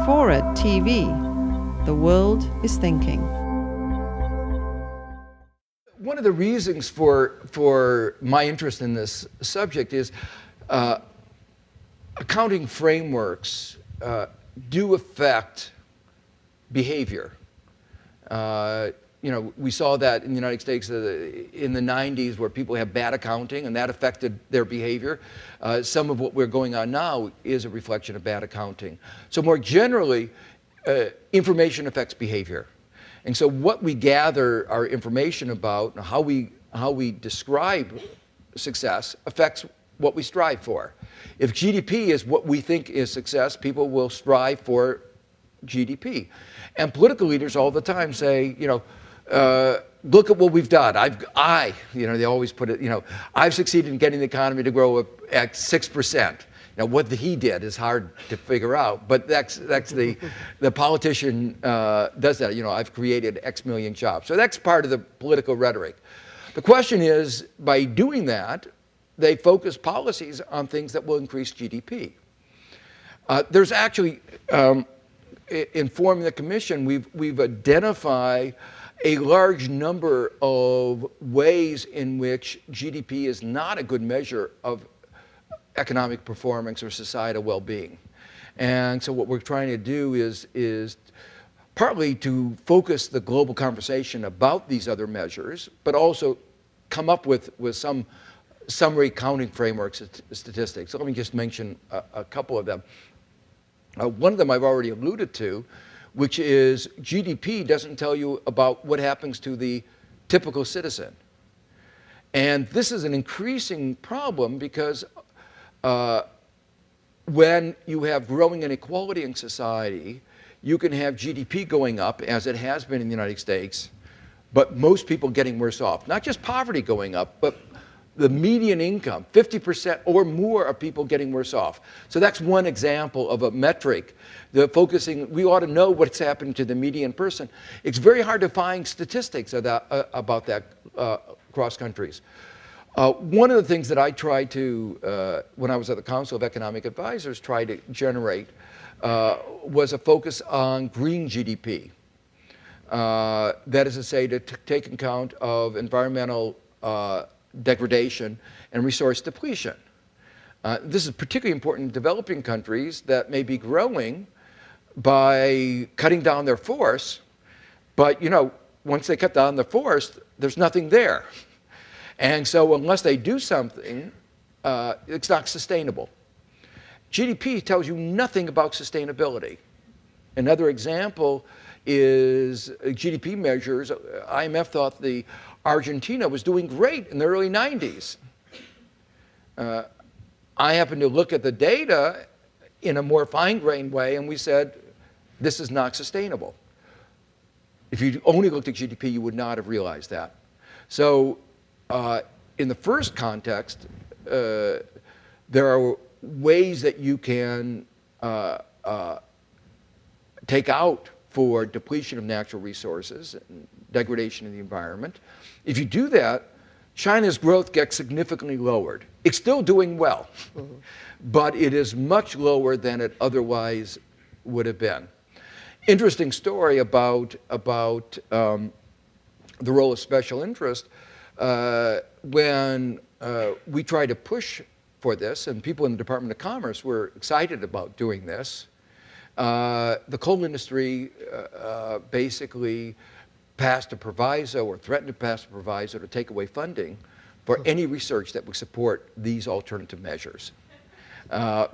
FORA.tv. The world is thinking. One of the reasons for my interest in this subject is accounting frameworks do affect behavior. We saw that in the United States in the 90s, where people have bad accounting, and that affected their behavior. Some of what we're going on now is a reflection of bad accounting. So more generally, information affects behavior. And so what we gather our information about, and how we describe success, affects what we strive for. If GDP is what we think is success, people will strive for GDP. And political leaders all the time say, look at what we've done. They always put it, I've succeeded in getting the economy to grow at 6%. Now, what he did is hard to figure out, but that's the politician does that. I've created X million jobs. So that's part of the political rhetoric. The question is, by doing that, they focus policies on things that will increase GDP. There's actually, in forming the commission, we've identified a large number of ways in which GDP is not a good measure of economic performance or societal well-being. And so what we're trying to do is partly to focus the global conversation about these other measures, but also come up with some summary counting frameworks and statistics. So let me just mention a couple of them. One of them I've already alluded to, which is GDP doesn't tell you about what happens to the typical citizen. And this is an increasing problem because when you have growing inequality in society, you can have GDP going up, as it has been in the United States, but most people getting worse off. Not just poverty going up, but the median income, 50% or more of people getting worse off. So that's one example of a metric. We ought to know what's happening to the median person. It's very hard to find statistics about that across countries. One of the things that I tried to, when I was at the Council of Economic Advisors, tried to generate was a focus on green GDP. That is to say, to take account of environmental degradation and resource depletion. This is particularly important in developing countries that may be growing by cutting down their forests, but once they cut down the forest, there's nothing there. And so unless they do something, it's not sustainable. GDP tells you nothing about sustainability. Another example is GDP measures. IMF thought Argentina was doing great in the early 90s. I happened to look at the data in a more fine-grained way, and we said, this is not sustainable. If you only looked at GDP, you would not have realized that. So in the first context, there are ways that you can take out for depletion of natural resources and degradation of the environment. If you do that, China's growth gets significantly lowered. It's still doing well, but it is much lower than it otherwise would have been. Interesting story about the role of special interest. When we tried to push for this, and people in the Department of Commerce were excited about doing this, the coal industry basically passed a proviso or threatened to pass a proviso to take away funding for any research that would support these alternative measures.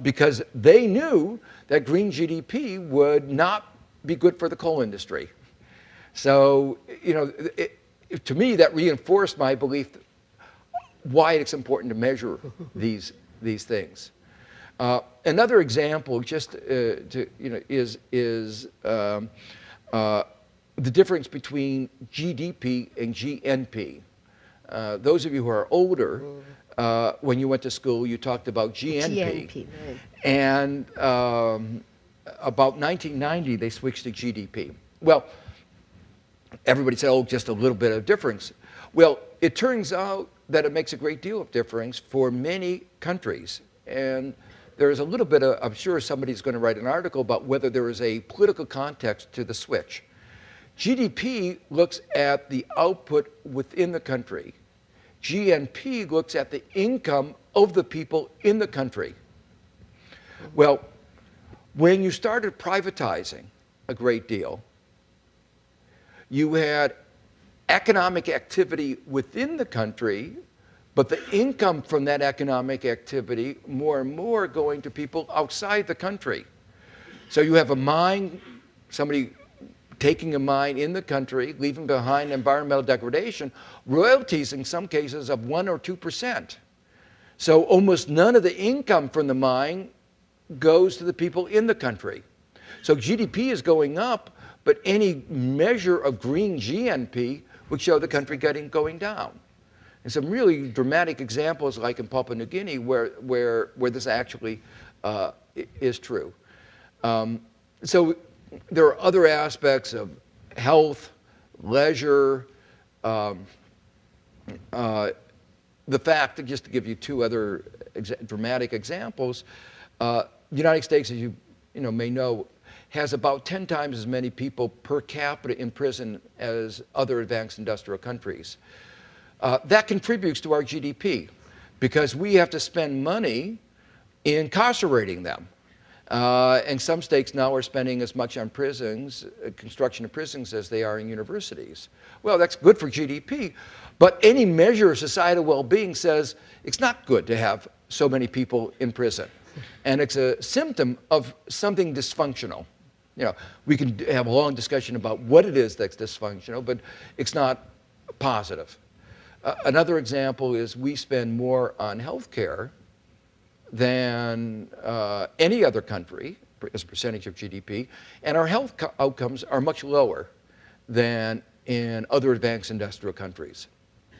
Because they knew that green GDP would not be good for the coal industry. So, to me, that reinforced my belief why it's important to measure these things. Another example, just is the difference between GDP and GNP. Those of you who are older, when you went to school, you talked about GNP. Right. And about 1990, they switched to GDP. Well, everybody said, oh, just a little bit of difference. Well, it turns out that it makes a great deal of difference for many countries. And there's a little bit of, I'm sure somebody's going to write an article about whether there is a political context to the switch. GDP looks at the output within the country. GNP looks at the income of the people in the country. Well, when you started privatizing a great deal, you had economic activity within the country, but the income from that economic activity more and more going to people outside the country. So you have a mine, somebody taking a mine in the country, leaving behind environmental degradation, royalties in some cases of 1 or 2%. So almost none of the income from the mine goes to the people in the country. So GDP is going up, but any measure of green GNP would show the country going down. And some really dramatic examples, like in Papua New Guinea, where this actually is true. So there are other aspects of health, leisure, the fact that, just to give you two other dramatic examples, the United States, as you may know, has about 10 times as many people per capita in prison as other advanced industrial countries. That contributes to our GDP because we have to spend money incarcerating them. And some states now are spending as much on prisons, construction of prisons, as they are in universities. Well, that's good for GDP, but any measure of societal well-being says it's not good to have so many people in prison. And it's a symptom of something dysfunctional. We can have a long discussion about what it is that's dysfunctional, but it's not positive. Another example is we spend more on healthcare than any other country as a percentage of GDP, and our health outcomes are much lower than in other advanced industrial countries,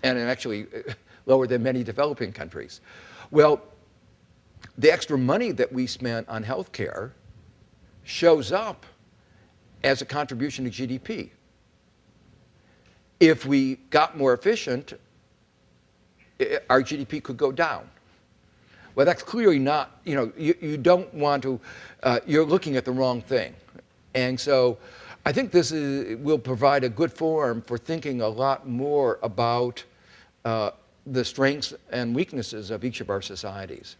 and actually lower than many developing countries. Well, the extra money that we spend on healthcare shows up as a contribution to GDP. If we got more efficient, our GDP could go down. Well, that's clearly not, you don't want to, you're looking at the wrong thing. And so I think this will provide a good forum for thinking a lot more about the strengths and weaknesses of each of our societies.